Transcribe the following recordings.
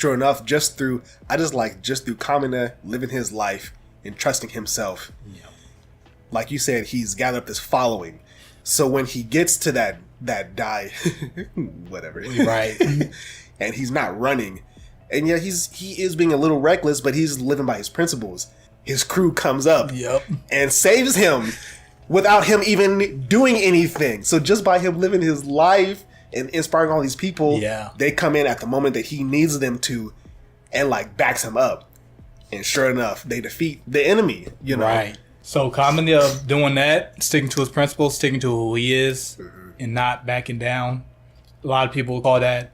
Sure enough, just through Kamina living his life and trusting himself, like you said, he's gathered up this following. So when he gets to that die, whatever, right, and he's not running, and he is being a little reckless, but he's living by his principles. His crew comes up and saves him without him even doing anything. So just by him living his life and inspiring all these people, they come in at the moment that he needs them to, and like backs him up. And sure enough, they defeat the enemy. You know, right. So Kamina doing that, sticking to his principles, sticking to who he is, and not backing down. A lot of people call that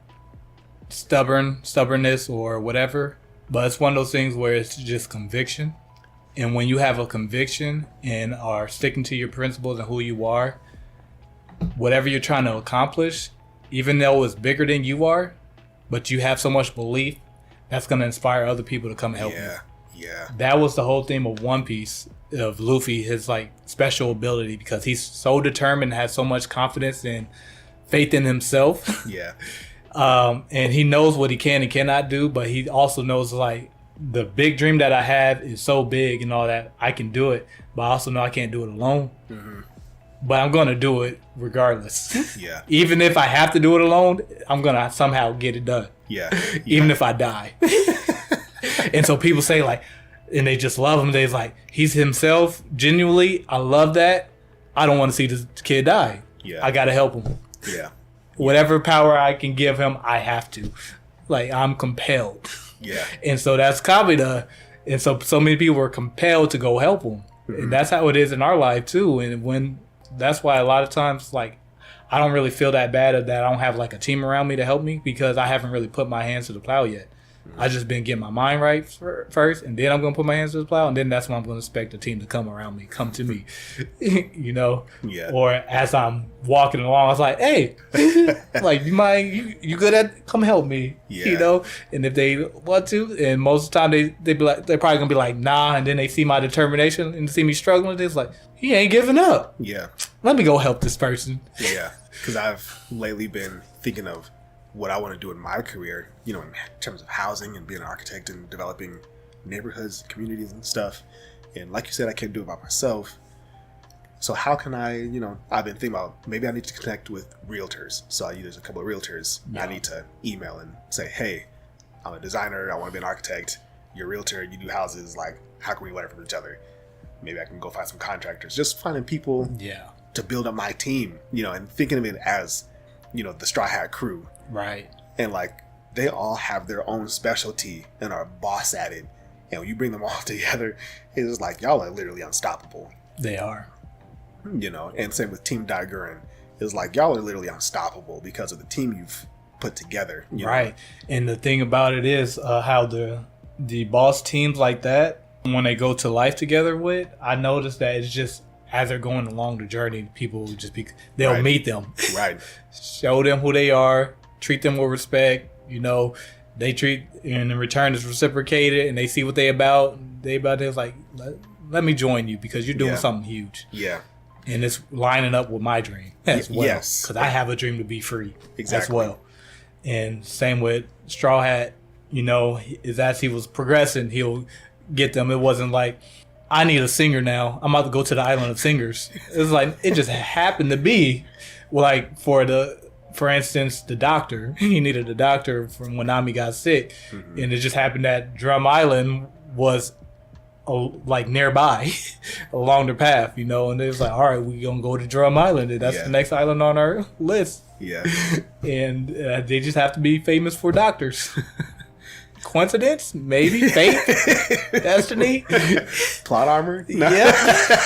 stubbornness or whatever, but it's one of those things where it's just conviction. And when you have a conviction and are sticking to your principles and who you are, whatever you're trying to accomplish, even though it's bigger than you are, but you have so much belief, that's going to inspire other people to come help you. Yeah. That was the whole theme of One Piece, of Luffy, his like special ability, because he's so determined, has so much confidence and faith in himself. Yeah. And he knows what he can and cannot do, but he also knows like the big dream that I have is so big and all that, I can do it, but I also know I can't do it alone. But I'm going to do it regardless. Yeah. Even if I have to do it alone, I'm going to somehow get it done. Yeah. Even if I die. And so people say like, and they just love him. They're like, he's himself. Genuinely, I love that. I don't want to see this kid die. Yeah. I got to help him. Yeah. Whatever power I can give him, I have to. Like, I'm compelled. Yeah. And so that's Kamina. And so many people were compelled to go help him. And that's how it is in our life too. And that's why a lot of times, like, I don't really feel that bad that I don't have like a team around me to help me, because I haven't really put my hands to the plow yet. I just been getting my mind right first, and then I'm going to put my hands to the plow, and then that's when I'm going to expect the team to come around me, come to me, you know? Yeah. Or as I'm walking along, I was like, hey, like, you mind, you good at, come help me, you know? And if they want to, and most of the time they be like, they're probably going to be like, nah, and then they see my determination and see me struggling, it's like, he ain't giving up. Yeah. Let me go help this person. Yeah. Because I've lately been thinking of what I want to do in my career, you know, in terms of housing and being an architect and developing neighborhoods, communities and stuff. And like you said, I can't do it by myself. So how can I, you know, I've been thinking about maybe I need to connect with realtors. So there's a couple of realtors I need to email and say, hey, I'm a designer, I want to be an architect. You're a realtor, you do houses, like, how can we learn from each other? Maybe I can go find some contractors. Just finding people to build up my team, you know, and thinking of it as, you know, the Straw Hat crew. Right. And like, they all have their own specialty and are boss at it. And when you bring them all together, it's like, y'all are literally unstoppable. They are. You know, and same with Team Gurran. It's like, y'all are literally unstoppable because of the team you've put together. You know? And the thing about it is how the boss teams like that, when they go to life together with, I noticed that it's just, as they're going along the journey, people will just they'll meet them. Right. Show them who they are, treat them with respect, you know, they treat, and in return it's reciprocated, and they see what they about. It's like, let me join you because you're doing something huge. Yeah. And it's lining up with my dream as well. Yes. Because I have a dream to be free as well. And same with Straw Hat, you know, as he was progressing, he'll get them. It wasn't like, I need a singer now, I'm about to go to the island of singers. It was like, it just happened to be like, for instance, the doctor. He needed a doctor from when Nami got sick. Mm-hmm. And it just happened that Drum Island was like nearby along the path, you know, and it was like, all right, we're gonna go to Drum Island, and that's the next island on our list. Yeah. And they just have to be famous for doctors. Coincidence? Maybe. Fate? Destiny? Plot armor? No. Yeah.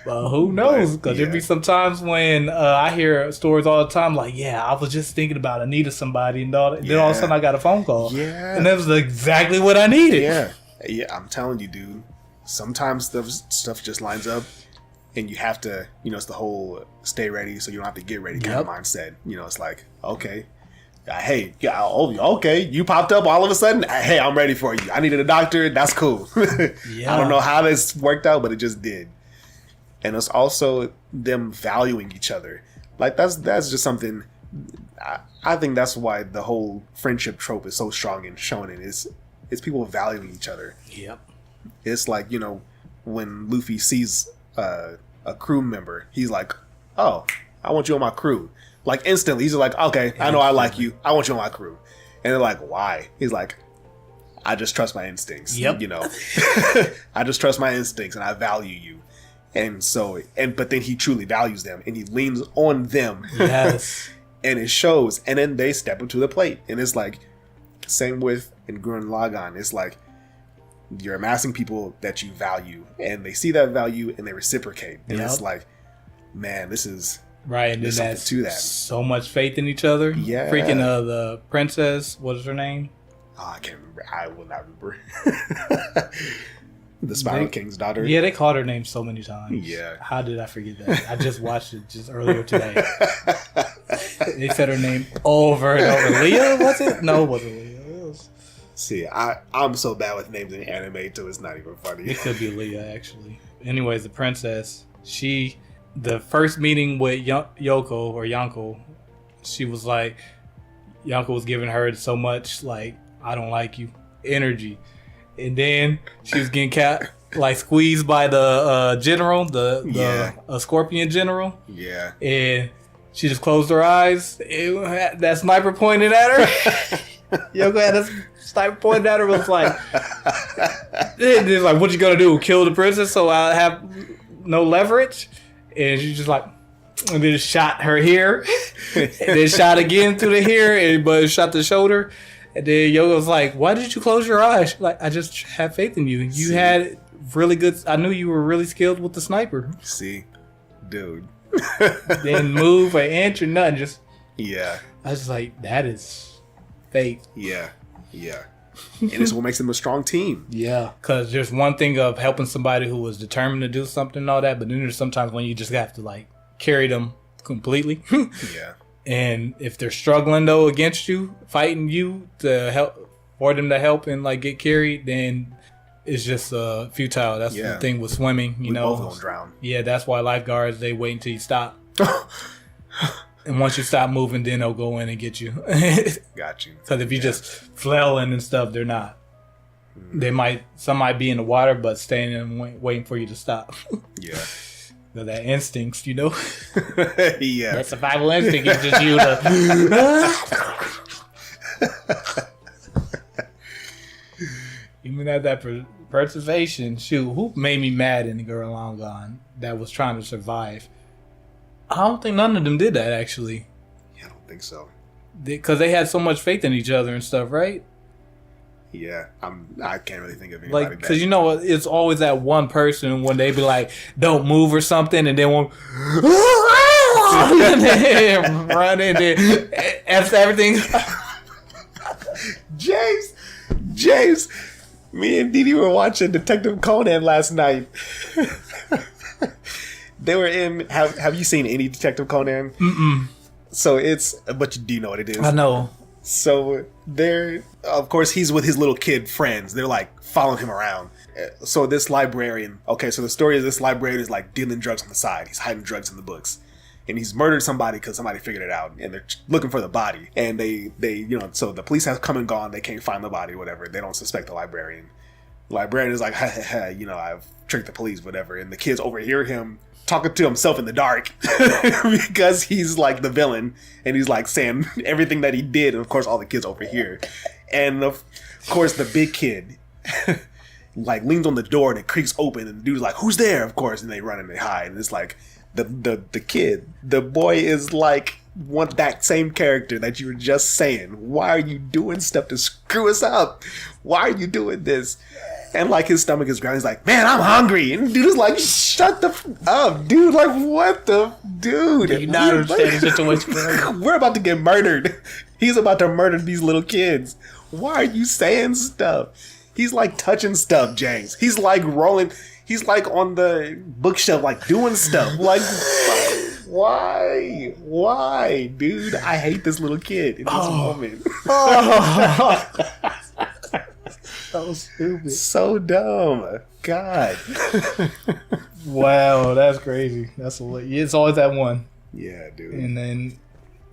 Well, who knows? Because there'd be some times when I hear stories all the time like, I was just thinking about I needed somebody, and then all of a sudden I got a phone call. Yeah. And that was exactly what I needed. Yeah. Yeah, I'm telling you, dude. Sometimes stuff just lines up, and you have to, you know, it's the whole stay ready so you don't have to get ready kind of mindset. You know, it's like, okay. Hey, okay, you popped up all of a sudden. Hey, I'm ready for you. I needed a doctor. That's cool. I don't know how this worked out, but it just did. And it's also them valuing each other. Like, that's just something I think that's why the whole friendship trope is so strong in shonen. It's people valuing each other. Yep. It's like, you know, when Luffy sees a crew member, he's like, "Oh, I want you on my crew." Like instantly, he's like, "Okay, I know I like you. I want you on my crew." And they're like, "Why?" He's like, "I just trust my instincts." Yep. You know, I just trust my instincts, and I value you. And so, but then he truly values them, and he leans on them. Yes. And it shows, and then they step up to the plate, and it's like same with in Gurran Lagann. It's like you're amassing people that you value, and they see that value and they reciprocate, and it's like, man, this is right. And there's then something to that. So much faith in each other. Yeah, freaking the princess. What is her name? Oh, I can't remember. I will not remember. The Spiral King's daughter. Yeah, they called her name so many times. Yeah. How did I forget that? I just watched it just earlier today. They said her name over and over. Leah, was it? No, it wasn't Leah. It was... See, I'm so bad with names in anime too. It's not even funny. It could be Leah, actually. Anyways, the princess, the first meeting with Yonko, she was like, Yonko was giving her so much, like, I don't like you energy. And then she was getting squeezed by the general, the scorpion general. Yeah. And she just closed her eyes. That sniper pointed at her. Yoko had a sniper pointed at her. Was like, what you gonna do? Kill the princess so I have no leverage? And she just like, and then shot her here, and then shot again through the hair, but shot the shoulder. And then Yoga's like, why did you close your eyes? She's like, I just have faith in you. You had really good. I knew you were really skilled with the sniper. See, dude. Didn't move or inch or nothing. Just yeah. I was just like, that is faith. Yeah, yeah. And it's what makes them a strong team. Yeah, because there's one thing of helping somebody who was determined to do something and all that, but then there's sometimes when you just have to like carry them completely. Yeah. And if they're struggling though against you, fighting you to help for them to help and like get carried, then it's just futile. That's the thing with swimming, you know. Both gonna drown. Yeah, that's why lifeguards, they wait until you stop. And once you stop moving, then they'll go in and get you. Got you. Because if you just flailing and stuff, they're not. Some might be in the water, but staying and waiting for you to stop. Yeah. That instincts, you know. Yeah. That survival instinct is just you to. Even at that preservation, shoot, who made me mad in the Gurran Lagann that was trying to survive? I don't think none of them did that, actually. Yeah, I don't think so. Because they had so much faith in each other and stuff, right? Yeah, I can't really think of anybody. Like, because you know, it's always that one person when they be like, "Don't move" or something, and then one and then run and then after everything. James, me and Didi were watching Detective Conan last night. They were in. Have you seen any Detective Conan? Mm-mm. So but do you know what it is? I know. So of course, he's with his little kid friends. They're like following him around. So this librarian, so the story is this librarian is like dealing drugs on the side. He's hiding drugs in the books. And he's murdered somebody because somebody figured it out. And they're looking for the body. And they so the police have come and gone. They can't find the body, whatever. They don't suspect the librarian. The librarian is like, ha, ha, ha, I've tricked the police, whatever. And the kids overhear him talking to himself in the dark because he's like the villain and he's like saying everything that he did, and of course all the kids overhear, and of course the big kid like leans on the door and it creaks open and the dude's like, "Who's there?" Of course, and they run and they hide, and it's like the boy is like that same character that you were just saying. Why are you doing stuff to screw us up? Why are you doing this? And like his stomach is growling. He's like, "Man, I'm hungry." And the dude is like, "Shut the up, dude. Like, what the dude? You not understand the situation. We're about to get murdered. He's about to murder these little kids. Why are you saying stuff?" He's like touching stuff, James. He's like rolling. He's like on the bookshelf, like doing stuff. Like, why, dude? I hate this little kid in this moment. So stupid. So dumb. God. Wow, that's crazy. It's always that one. Yeah, dude. And then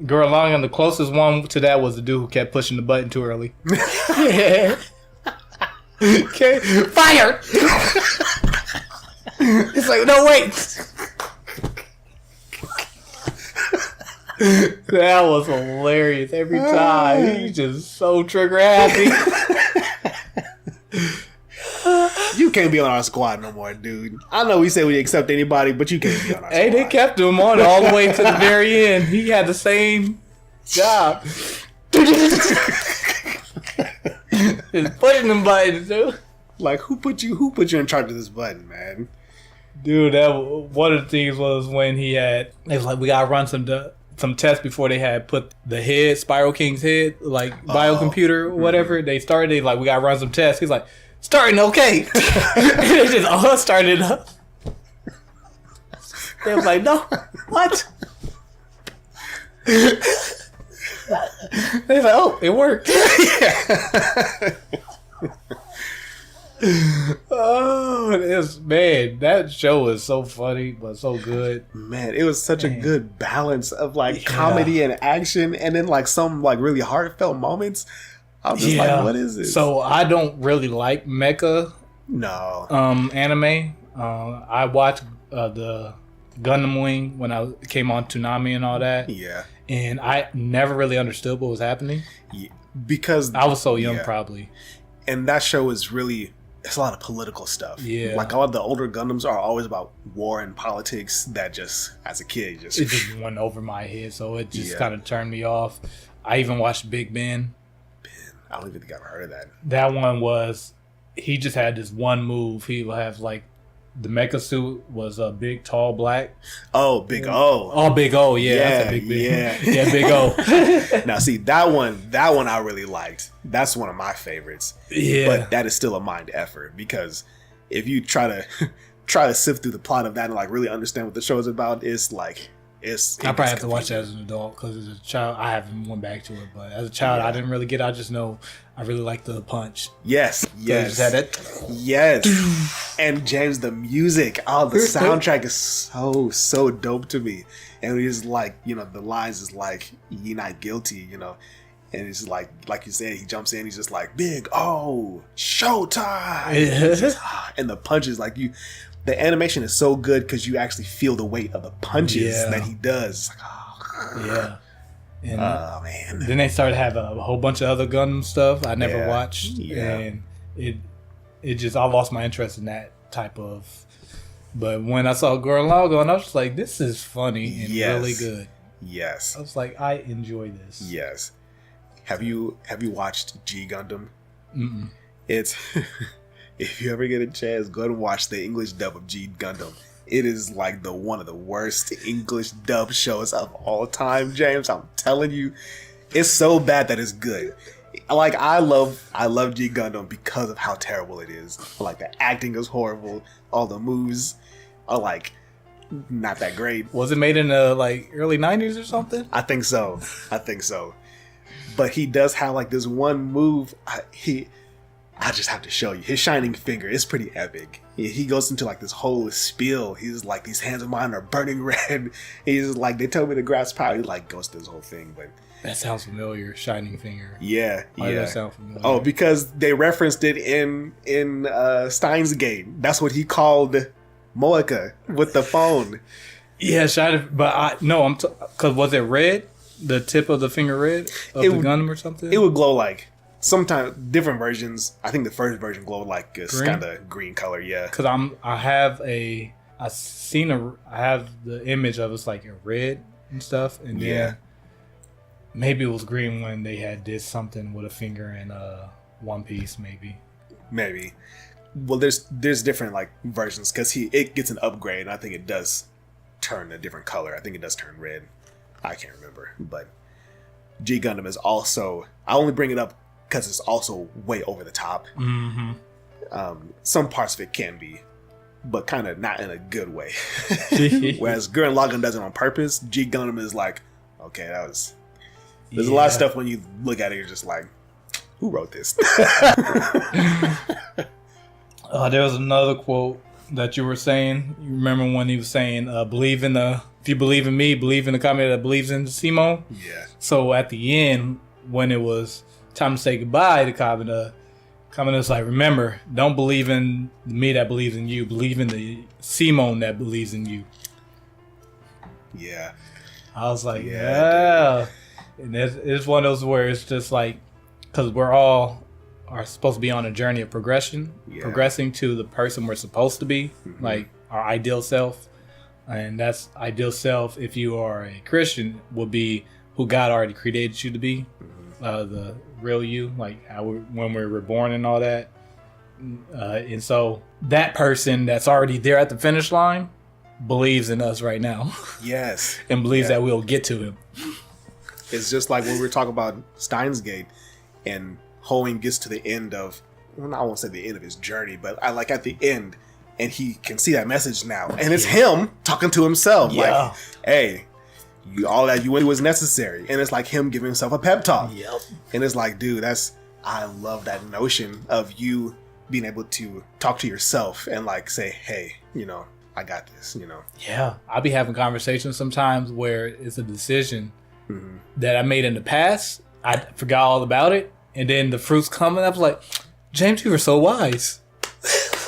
Gurran Lagann, the closest one to that was the dude who kept pushing the button too early. Yeah. Okay, fire! It's like, no, wait. That was hilarious every time. He's just so trigger happy. You can't be on our squad no more, dude. I know we say we accept anybody, but you can't be on our squad. Hey, they kept him on it all the way to the very end. He had the same job. Just pushing them buttons, dude. Like, who put you in charge of this button, man? Dude, that one of the things was when it was like, we gotta run some tests before they had put the head, Spiral King's head, like biocomputer or whatever. They started, we gotta run some tests. He's like, starting okay. They just started up. They was like, no, what? They was like, oh, it worked. Oh, man, that show is so funny but so good. Man, it was such a good balance of comedy and action, and then some really heartfelt moments. I was just like, what is this? So I don't really like mecha anime. I watched the Gundam Wing when I came on Toonami and all that. Yeah. And I never really understood what was happening. Yeah, because I was so young probably. And that show is really, it's a lot of political stuff. Yeah. Like a lot of the older Gundams are always about war and politics that just, as a kid, it just went over my head. So it just kind of turned me off. I even watched Big Ben. I don't even think I've heard of that. That one was, he just had this one move. He would have the mecha suit was a big, tall, black. Oh, Big O. Oh, Big O. Yeah, that's a Big Ben. Yeah, Big O. Now, see, that one I really liked. That's one of my favorites. Yeah. But that is still a mind effort, because if you try to sift through the plot of that and really understand what the show is about, it's I probably have to watch that as an adult, because as a child I haven't went back to it. But as a child, I didn't really get it. I just know I really like the punch. Yes. Just had it. Yes. And James, the music, the soundtrack is so dope to me. And it's the lines is "Ye not guilty," and it's like you said, he jumps in, he's just like, "Big O, showtime!" And the punches, the animation is so good because you actually feel the weight of the punches that he does. It's yeah. And man. Then they started having a whole bunch of other Gundam stuff I never watched. Yeah. And it just, I lost my interest in that type of. But when I saw Gurran Lagann, I was just like, this is funny and really good. Yes. I was like, I enjoy this. Yes. Have you watched G Gundam? Mm-mm. It's if you ever get a chance, go and watch the English dub of G Gundam. It is one of the worst English dub shows of all time, James. I'm telling you, it's so bad that it's good. I love G Gundam because of how terrible it is. The acting is horrible. All the moves are not that great. Was it made in the early 90s or something? I think so. But he does have this one move. I just have to show you his shining finger. It's pretty epic. He goes into this whole spiel. He's like, these hands of mine are burning red. He's like, they tell me to grasp power. He goes through this whole thing. But that sounds familiar. Shining finger. Yeah. Why does that sound familiar? Oh, because they referenced it in Steins Gate. That's what he called Moeka with the phone. Yeah, shining. But because was it red? The tip of the finger red of the Gundam or something? It would glow sometimes different versions. I think the first version glowed this kind of green color. Yeah, because I have the image of it's a red and stuff, and then maybe it was green when they did something with a finger in One Piece. Maybe. Well, there's different versions because it gets an upgrade, and I think it does turn a different color. I think it does turn red. I can't remember, but G Gundam is also. I only bring it up because it's also way over the top. Mm-hmm. Some parts of it can be, but kind of not in a good way. Whereas Gurran Lagann does it on purpose. G Gundam is okay, that was. There's a lot of stuff when you look at it, you're just like, who wrote this? There was another quote that you were saying. You remember when he was saying, if you believe in me, believe in the company that believes in Simon. Yeah. So at the end, when it was time to say goodbye to Kamina's like, remember, don't believe in me that believes in you. Believe in the Simon that believes in you. Yeah. I was like, yeah. And it's one of those where it's just like, because we're all are supposed to be on a journey of progression, progressing to the person we're supposed to be, like our ideal self. And that's ideal self, if you are a Christian, will be who God already created you to be, the real you, like when we were born and all that. And so that person that's already there at the finish line believes in us right now. Yes. And believes that we'll get to him. It's just like when we were talking about Steins Gate and Hoeing gets to the end of, well, I won't say the end of his journey, but I like at the end, and he can see that message now, and it's him talking to himself, like, "Hey, all that you went through was necessary," and it's like him giving himself a pep talk. Yep. And it's like, dude, I love that notion of you being able to talk to yourself and like say, "Hey, I got this," Yeah, I'll be having conversations sometimes where it's a decision that I made in the past. I forgot all about it. And then the fruit's coming. I was like, James, you were so wise.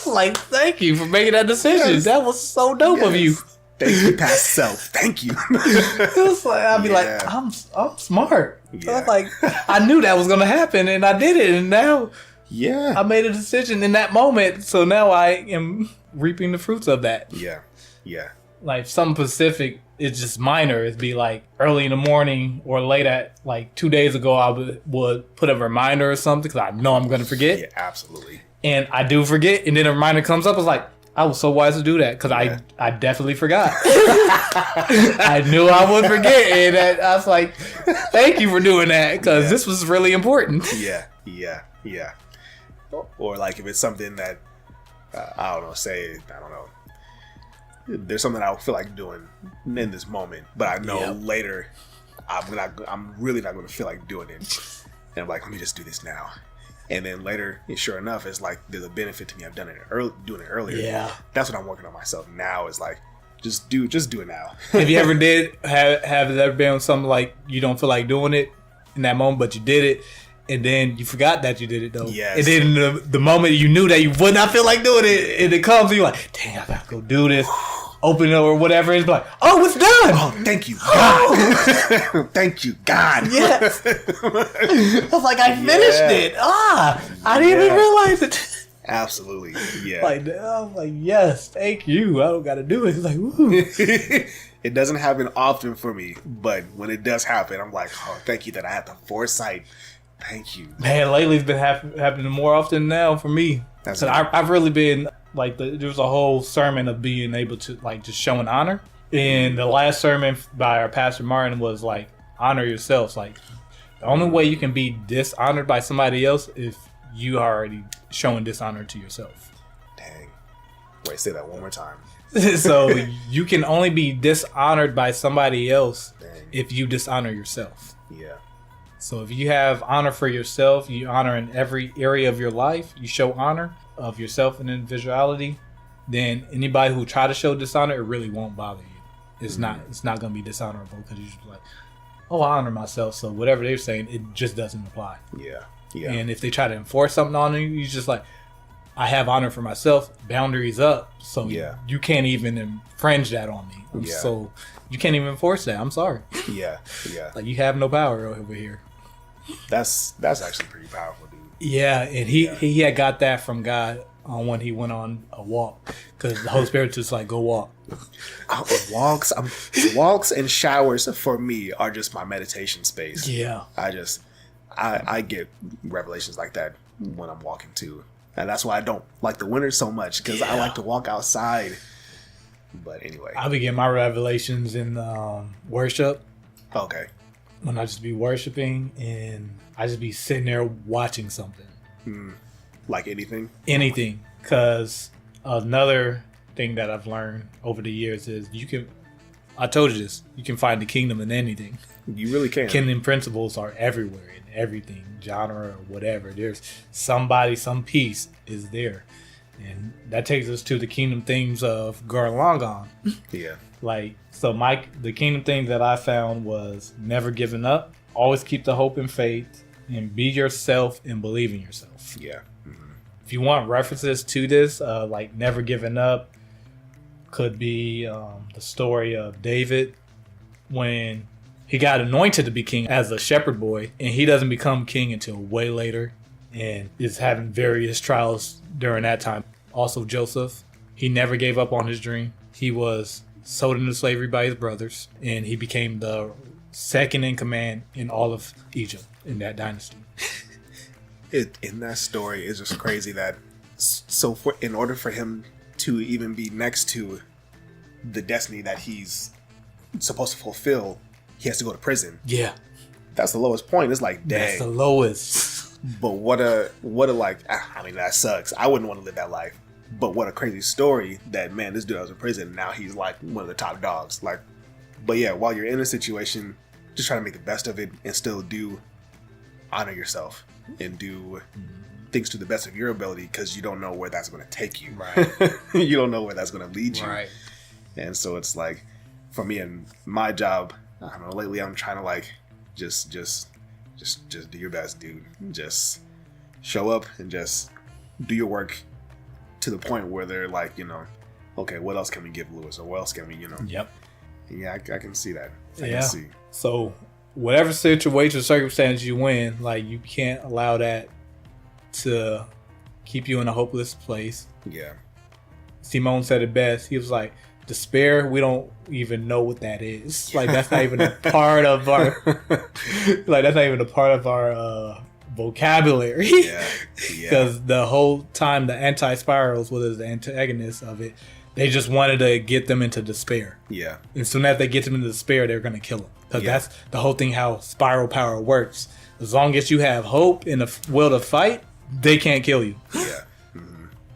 Like, thank you for making that decision. Yes. That was so dope of you. Thank you, past self. Thank you. It was like, I'd be like, I'm smart. Yeah. I'm like, I knew that was going to happen, and I did it. And now I made a decision in that moment. So now I am reaping the fruits of that. Yeah. Yeah. Like, something specific, it's just minor. It'd be like early in the morning or late at, like 2 days ago, I would put a reminder or something because I know I'm going to forget. Yeah, absolutely. And I do forget. And then a reminder comes up. It's like, I was so wise to do that because I definitely forgot. I knew I would forget. And I was like, thank you for doing that because this was really important. Yeah, yeah, yeah. Or like if it's something that, I don't know, there's something I feel like doing in this moment, but I know later I'm really not going to feel like doing it. And I'm like, let me just do this now. And then later, sure enough, it's like there's a benefit to me. I've done it doing it earlier. Yeah, that's what I'm working on myself now. Is like just do it now. Have you ever have it ever been something like you don't feel like doing it in that moment, but you did it, and then you forgot that you did it though? Yes. And then the moment you knew that you would not feel like doing it, and it comes, and you're like, dang, I gotta go do this. Open it or whatever, it's like, oh, it's done. Oh, thank you, God. Thank you, God. Yes. I was like, I finished it. I didn't even realize it. Absolutely. Yeah. I was like, yes, thank you. I don't got to do it. It's like, woo. It doesn't happen often for me, but when it does happen, I'm like, oh, thank you that I had the foresight. Thank you. Man, lately it's been happening more often now for me. So I've really been... Like there was a whole sermon of being able to like just showing honor. And the last sermon by our pastor Martin was like honor yourselves. Like the only way you can be dishonored by somebody else if you are already showing dishonor to yourself. Dang. Wait, say that one more time. So you can only be dishonored by somebody else if you dishonor yourself. Yeah. So if you have honor for yourself, you honor in every area of your life, you show honor of yourself and individuality, then anybody who try to show dishonor, it really won't bother you. It's not going to be dishonorable because you're just like, oh, I honor myself, so whatever they're saying, it just doesn't apply. Yeah. And if they try to enforce something on you, you're just like, I have honor for myself, boundaries up, so you can't even infringe that on me. So you can't even enforce that. I'm sorry. Yeah. Like you have no power over here. That's actually pretty powerful, dude. Yeah, and he had got that from God when he went on a walk, because the Holy Spirit just like, go walk. Walks and showers for me are just my meditation space. Yeah, I get revelations like that when I'm walking too, and that's why I don't like the winter so much, because I like to walk outside. But anyway, I be getting my revelations in worship. Okay. When I just be worshiping and I just be sitting there watching something. Like anything? Anything. Because another thing that I've learned over the years is I told you this, you can find the kingdom in anything. You really can. Kingdom principles are everywhere in everything, genre or whatever. There's some piece is there. And that takes us to the kingdom themes of Gurran Lagann. Yeah. Like, so the kingdom theme that I found was never giving up, always keep the hope and faith, and be yourself and believe in yourself. Yeah. If you want references to this, like never giving up could be the story of David when he got anointed to be king as a shepherd boy, and he doesn't become king until way later and is having various trials during that time. Also Joseph, he never gave up on his dream. He was sold into slavery by his brothers, and he became the second in command in all of Egypt in that dynasty. In that story, it's just crazy that in order for him to even be next to the destiny that he's supposed to fulfill, he has to go to prison. Yeah. That's the lowest point. It's like, dang. That's the lowest. But what a like, I mean, that sucks. I wouldn't want to live that life. But what a crazy story that, man, this dude was in prison. Now he's like one of the top dogs. Like, but yeah, while you're in a situation, just try to make the best of it and still do honor yourself and do things to the best of your ability, because you don't know where that's going to take you. Right. You don't know where that's going to lead you. Right. And so it's like, for me and my job, I don't know, lately I'm trying to like, just do your best, dude. Just show up and just do your work to the point where they're like, you know, okay, what else can we give Lewis, or what else can we, you know? Yep. Yeah, I can see that. I Yeah. can see. So whatever situation or circumstance you in, like, you can't allow that to keep you in a hopeless place. Yeah. Simone said it best. He was like, despair, we don't even know what that is. Like, that's not even a part of our vocabulary. Yeah. Because the whole time the anti-spirals, what is the antagonist of it, they just wanted to get them into despair. Yeah. And soon as they get them into despair, they're going to kill them. Because that's the whole thing, how spiral power works. As long as you have hope and the will to fight, they can't kill you. Yeah.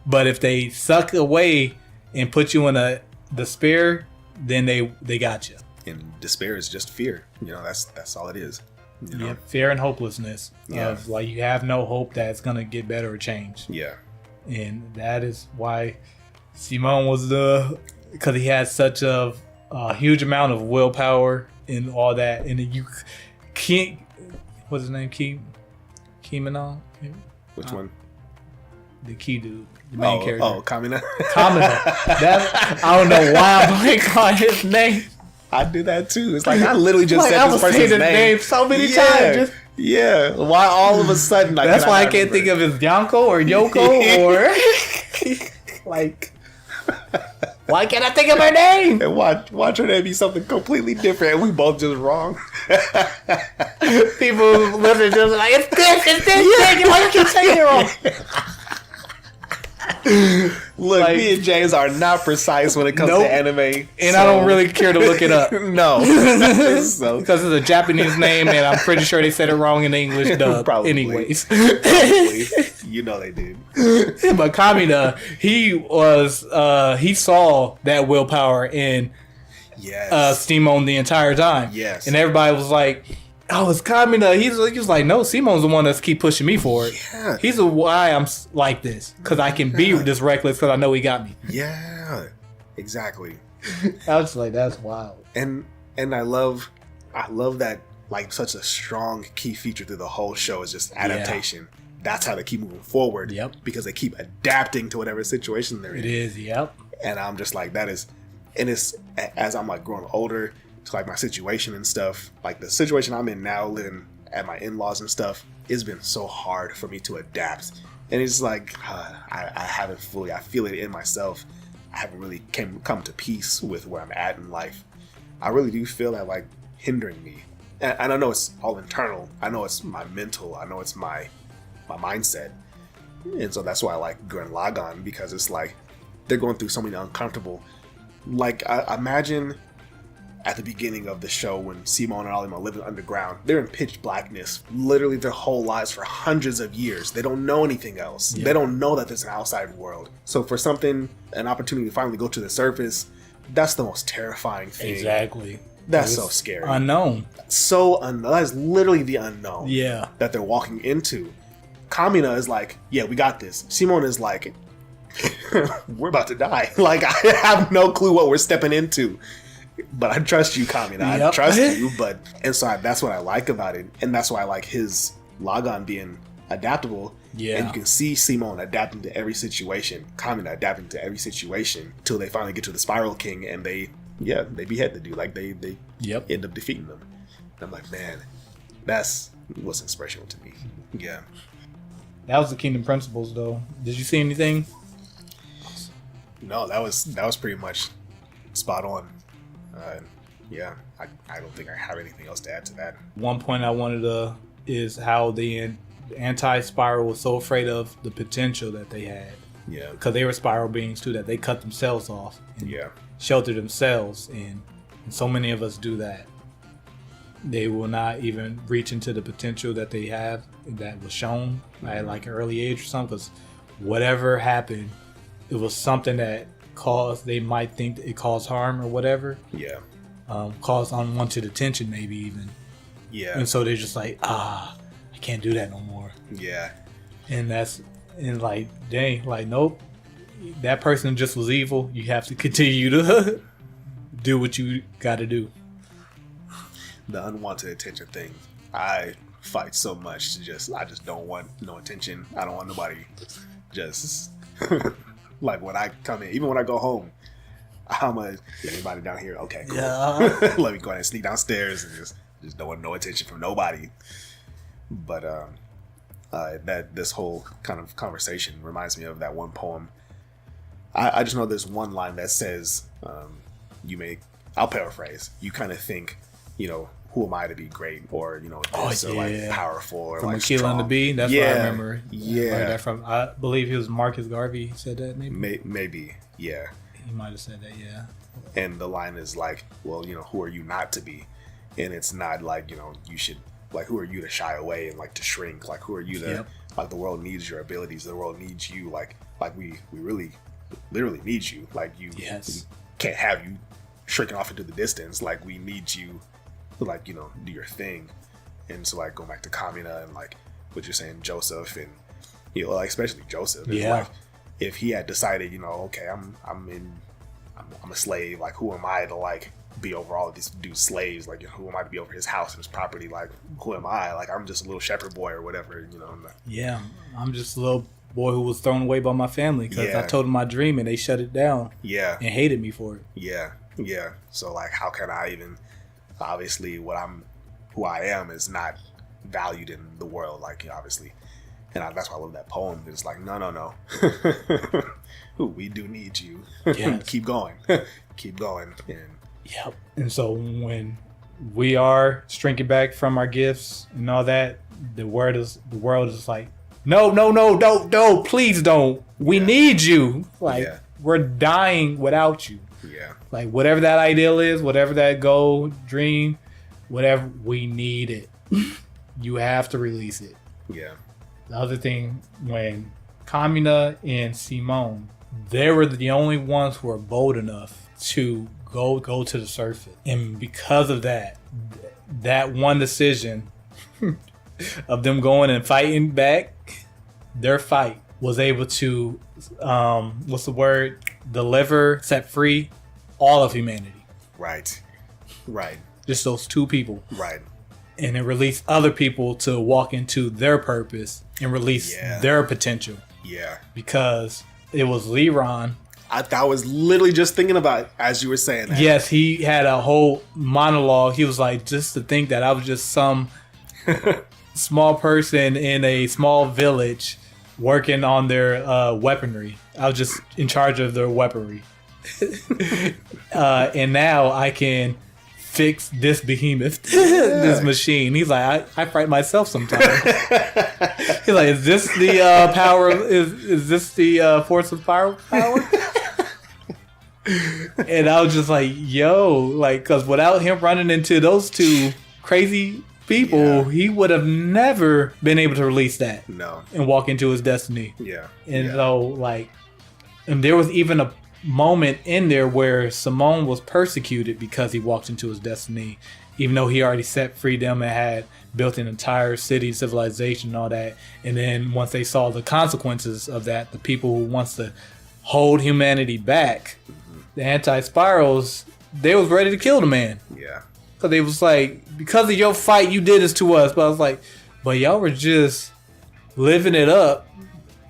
But if they suck away and put you in a despair, then they got you. And despair is just fear. You know, that's all it is. You know? Yeah, fear and hopelessness. Yeah. Of like, you have no hope that it's going to get better or change. Yeah. And that is why Simone was because he had such a huge amount of willpower and all that. And you can't, what's his name? Keemanon? Which one? The key dude. The main character. Oh, Kamina. Kamina. I don't know why I'm blanking on his name. I do that too. It's like, I literally just Like, said I this was person's saying his name so many times. Yeah. Why all of a sudden? Like, That's why I can't think of his Yonko or Yoko or like. Why can't I think of her name? And watch her name be something completely different, and we both just wrong. People listen to us like, it's this. Why you keep saying it wrong? Look, Like, me and James are not precise when it comes to anime, and I don't really care to look it up. No, so, Because it's a Japanese name, and I'm pretty sure they said it wrong in the English dub. Probably. Anyways, probably, you know they did. but Kamina, he saw that willpower in Yes. Simone the entire time. Yes. And everybody was like, oh, it's Kamina. He was like, no, Simone's the one that's keep pushing me forward. Yeah. He's why I'm like this. Because I can be this reckless because I know he got me. Yeah. Exactly. I was like, that's wild. And I love that, like, such a strong key feature through the whole show is just adaptation. That's how they keep moving forward. Yep. Because they keep adapting to whatever situation they're in. It is, yep. And I'm just like, that is, and it's, as I'm like growing older, to like my situation and stuff, like the situation I'm in now, living at my in-laws and stuff, it's been so hard for me to adapt. And it's like, I haven't fully, I feel it in myself. I haven't really come to peace with where I'm at in life. I really do feel that, like, hindering me. And I know it's all internal. I know it's my mental. I know it's my mindset. And so that's why I like Gurran Lagann, because it's like they're going through so many uncomfortable. Like, I imagine at the beginning of the show when Simone and Alima are living underground, they're in pitch blackness literally their whole lives for hundreds of years. They don't know anything else. Yeah. They don't know that there's an outside world. So for an opportunity to finally go to the surface, that's the most terrifying thing. Exactly. That's so scary. Unknown. That is literally the unknown. Yeah. That they're walking into. Kamina is like, yeah, we got this. Simone is like, we're about to die. Like, I have no clue what we're stepping into. But I trust you, Kamina. I trust you. And so that's what I like about it. And that's why I like his Lagann being adaptable. Yeah. And you can see Simone adapting to every situation, Kamina adapting to every situation, till they finally get to the Spiral King and they behead the dude. Like, they end up defeating them. And I'm like, man, that's what's inspirational to me. Yeah. That was the Kingdom Principles, though. Did you see anything? No, that was pretty much spot on. Yeah, I don't think I have anything else to add to that. One point I wanted to is how the anti-Spiral was so afraid of the potential that they had. Yeah. Because they were Spiral beings too, that they cut themselves off and shelter themselves. And so many of us do that. They will not even reach into the potential that they have that was shown at like an early age or something. Because whatever happened, it was something that they might think it caused harm or whatever. Yeah. Caused unwanted attention maybe even. Yeah. And so they're just like, I can't do that no more. Yeah. And like, dang, like, nope. That person just was evil. You have to continue to do what you got to do. The unwanted attention thing. I fight so much I just don't want no attention. I don't want nobody just like when I come in, even when I go home, I'm anybody down here? Okay, cool. Yeah. Let me go ahead and sneak downstairs and just don't want no attention from nobody. But that this whole kind of conversation reminds me of that one poem. I just know there's one line that says, I'll paraphrase. You kind of think, who am I to be great, or this, or like powerful, or from like Aquila strong. and the Bee. That's what I remember. Yeah, that from. I believe it was Marcus Garvey said that. Maybe. Yeah. He might have said that. Yeah. And the line is like, well, who are you not to be? And it's not like you should like, who are you to shy away and like to shrink? Like, who are you to like, the world needs your abilities. The world needs you. Like we really literally need you. Like we can't have you shrinking off into the distance. Like, we need you to like, do your thing. And so like going back to Kamina and like what you're saying, Joseph, and like especially Joseph. Like, if he had decided, okay, I'm a slave. Like, who am I to like be over all of these dudes' slaves? Like, who am I to be over his house and his property? Like, who am I? Like, I'm just a little shepherd boy or whatever. Yeah, I'm just a little boy who was thrown away by my family because I told them my dream and they shut it down. Yeah, and hated me for it. Yeah. So like, how can I even? Obviously, who I am is not valued in the world. Like, obviously. And that's why I love that poem. It's like, no. We do need you. Yes. Keep going. Keep going. And so when we are shrinking back from our gifts and all that, the world is like, no, don't, please don't. We need you. Like, we're dying without you. Yeah. Like, whatever that ideal is, whatever that goal, dream, whatever, we need it. You have to release it. Yeah. The other thing, when Kamina and Simone, they were the only ones who were bold enough to go to the surface. And because of that one decision of them going and fighting back, their fight was able to, set free all of humanity. Right. Just those two people. Right. And it released other people to walk into their purpose and release their potential. Yeah. Because it was Leron. I was literally just thinking about it as you were saying that. Yes, he had a whole monologue. He was like, just to think that I was just some small person in a small village working on their weaponry. I was just in charge of their weaponry. And now I can fix this behemoth, this machine. He's like, I fight myself sometimes. He's like, is this the power? Is this the force of power? And I was just like, yo, like, because without him running into those two crazy people, he would have never been able to release that. No. And walk into his destiny. Yeah. And so, like, and there was even a moment in there where Simone was persecuted because he walked into his destiny, even though he already set free them and had built an entire city, civilization, and all that. And then once they saw the consequences of that, the people who wants to hold humanity back. The anti-spirals, they was ready to kill the man. Yeah. Because they was like, because of your fight, you did this to us. But I was like, but y'all were just living it up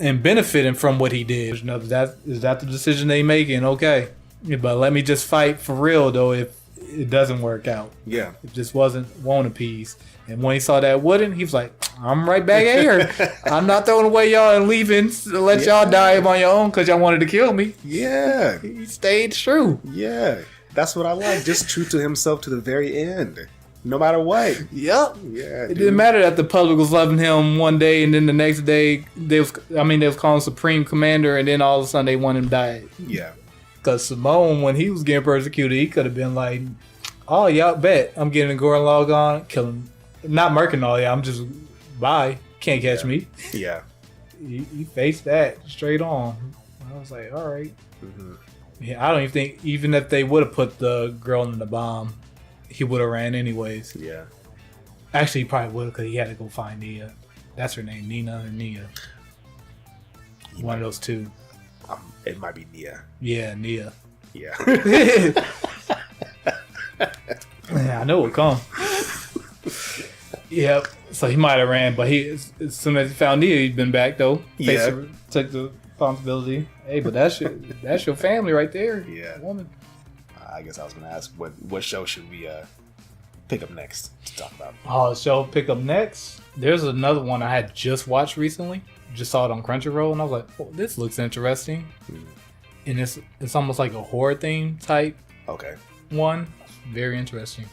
and benefiting from what he did. Is that the decision they making? Okay. Yeah, but let me just fight for real, though, if it doesn't work out. Yeah. It just won't appease. And when he saw that wouldn't, he was like, I'm right back here. I'm not throwing away y'all and leaving to let y'all die on your own because y'all wanted to kill me. Yeah. He stayed true. Yeah. That's what I like. Just true to himself to the very end. No matter what. Yep. Yeah. It didn't matter that the public was loving him one day and then the next day they was calling him Supreme Commander and then all of a sudden they want him died. Yeah. Because Simone, when he was getting persecuted, he could have been like, oh, y'all bet. I'm getting a Gurran Lagann, kill him. Not murking all y'all. I'm just, bye. Can't catch me. Yeah. He faced that straight on. I was like, all right. Mm-hmm. Yeah, I don't even think, even if they would have put the girl in the bomb, he would have ran anyways. Yeah. Actually, he probably would have because he had to go find Nia. That's her name, Nina or Nia. One of those two. It might be Nia. Yeah, Nia. Yeah. Yeah, I know it would come. Yep. So he might have ran, but as soon as he found Nia, he'd been back though. Yeah. Took the responsibility. Hey, but that's your family right there. Yeah. Woman. I guess I was gonna ask what show should we pick up next to talk about? Oh, show pick up next. There's another one I had just watched recently. Just saw it on Crunchyroll, and I was like, "Oh, this looks interesting." And it's almost like a horror theme type Okay. one. Very interesting.